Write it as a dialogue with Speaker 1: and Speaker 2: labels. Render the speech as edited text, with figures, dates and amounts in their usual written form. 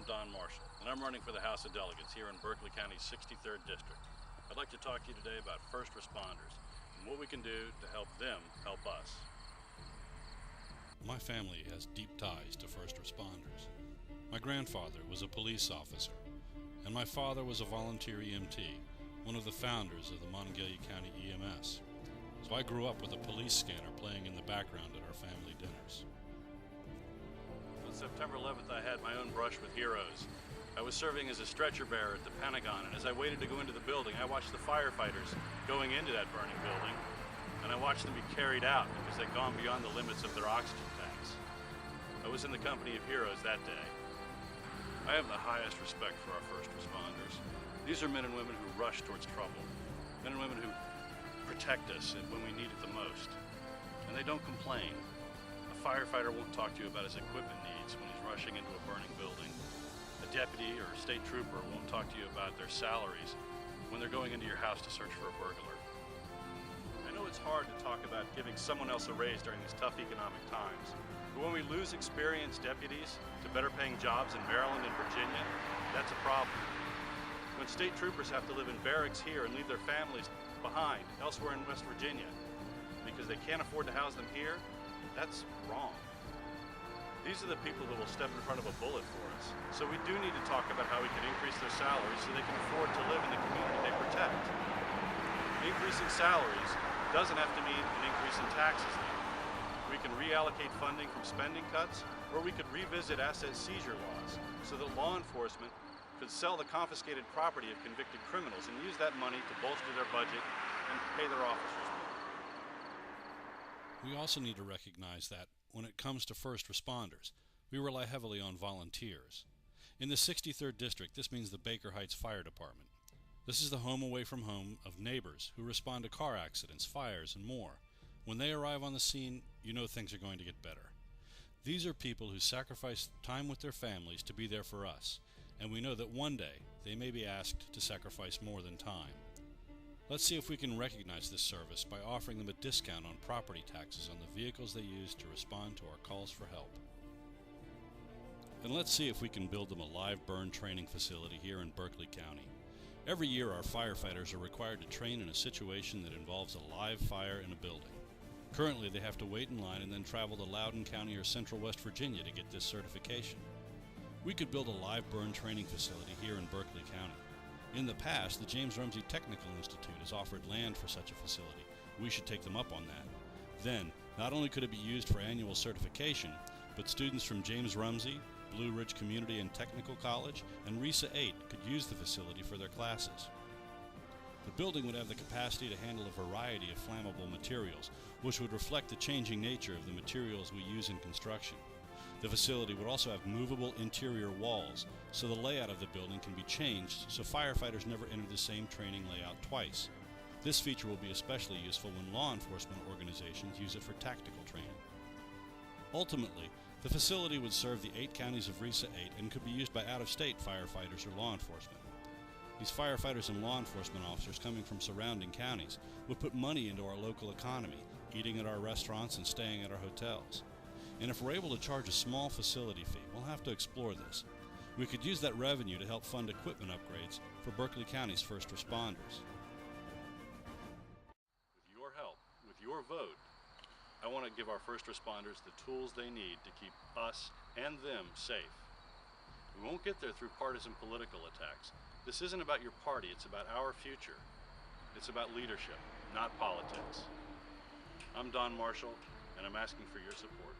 Speaker 1: Donn Marshall, and I'm running for the House of Delegates here in Berkeley County's 63rd District. I'd like to talk to you today about first responders and what we can do to help them help us.
Speaker 2: My family has deep ties to first responders. My grandfather was a police officer, and my father was a volunteer EMT, one of the founders of the Monongalia County EMS. So I grew up with a police scanner playing in the background at our family dinners.
Speaker 1: On September 11th, I had my own brush with heroes. I was serving as a stretcher bearer at the Pentagon, and as I waited to go into the building, I watched the firefighters going into that burning building, and I watched them be carried out because they'd gone beyond the limits of their oxygen tanks. I was in the company of heroes that day. I have the highest respect for our first responders. These are men and women who rush towards trouble, men and women who protect us when we need it the most, and they don't complain. A firefighter won't talk to you about his equipment needs when he's rushing into a burning building. A deputy or a state trooper won't talk to you about their salaries when they're going into your house to search for a burglar. I know it's hard to talk about giving someone else a raise during these tough economic times, but when we lose experienced deputies to better paying jobs in Maryland and Virginia, that's a problem. When state troopers have to live in barracks here and leave their families behind elsewhere in West Virginia because they can't afford to house them here, that's wrong. These are the people that will step in front of a bullet for us. So we do need to talk about how we can increase their salaries so they can afford to live in the community they protect. Increasing salaries doesn't have to mean an increase in taxes. We can reallocate funding from spending cuts, or we could revisit asset seizure laws so that law enforcement could sell the confiscated property of convicted criminals and use that money to bolster their budget and pay their officers more.
Speaker 2: We also need to recognize that when it comes to first responders, we rely heavily on volunteers. In the 63rd District, this means the Baker Heights Fire Department. This is the home away from home of neighbors who respond to car accidents, fires, and more. When they arrive on the scene, you know things are going to get better. These are people who sacrifice time with their families to be there for us, and we know that one day they may be asked to sacrifice more than time. Let's see if we can recognize this service by offering them a discount on property taxes on the vehicles they use to respond to our calls for help. And let's see if we can build them a live burn training facility here in Berkeley County. Every year our firefighters are required to train in a situation that involves a live fire in a building. Currently they have to wait in line and then travel to Loudoun County or Central West Virginia to get this certification. We could build a live burn training facility here in Berkeley County. In the past, the James Rumsey Technical Institute has offered land for such a facility. We should take them up on that. Then, not only could it be used for annual certification, but students from James Rumsey, Blue Ridge Community and Technical College, and RESA 8 could use the facility for their classes. The building would have the capacity to handle a variety of flammable materials, which would reflect the changing nature of the materials we use in construction. The facility would also have movable interior walls, so the layout of the building can be changed so firefighters never enter the same training layout twice. This feature will be especially useful when law enforcement organizations use it for tactical training. Ultimately, the facility would serve the 8 counties of RESA 8 and could be used by out-of-state firefighters or law enforcement. These firefighters and law enforcement officers coming from surrounding counties would put money into our local economy, eating at our restaurants and staying at our hotels. And if we're able to charge a small facility fee, we'll have to explore this. We could use that revenue to help fund equipment upgrades for Berkeley County's first responders.
Speaker 1: With your help, with your vote, I want to give our first responders the tools they need to keep us and them safe. We won't get there through partisan political attacks. This isn't about your party, it's about our future. It's about leadership, not politics. I'm Donn Marshall, and I'm asking for your support.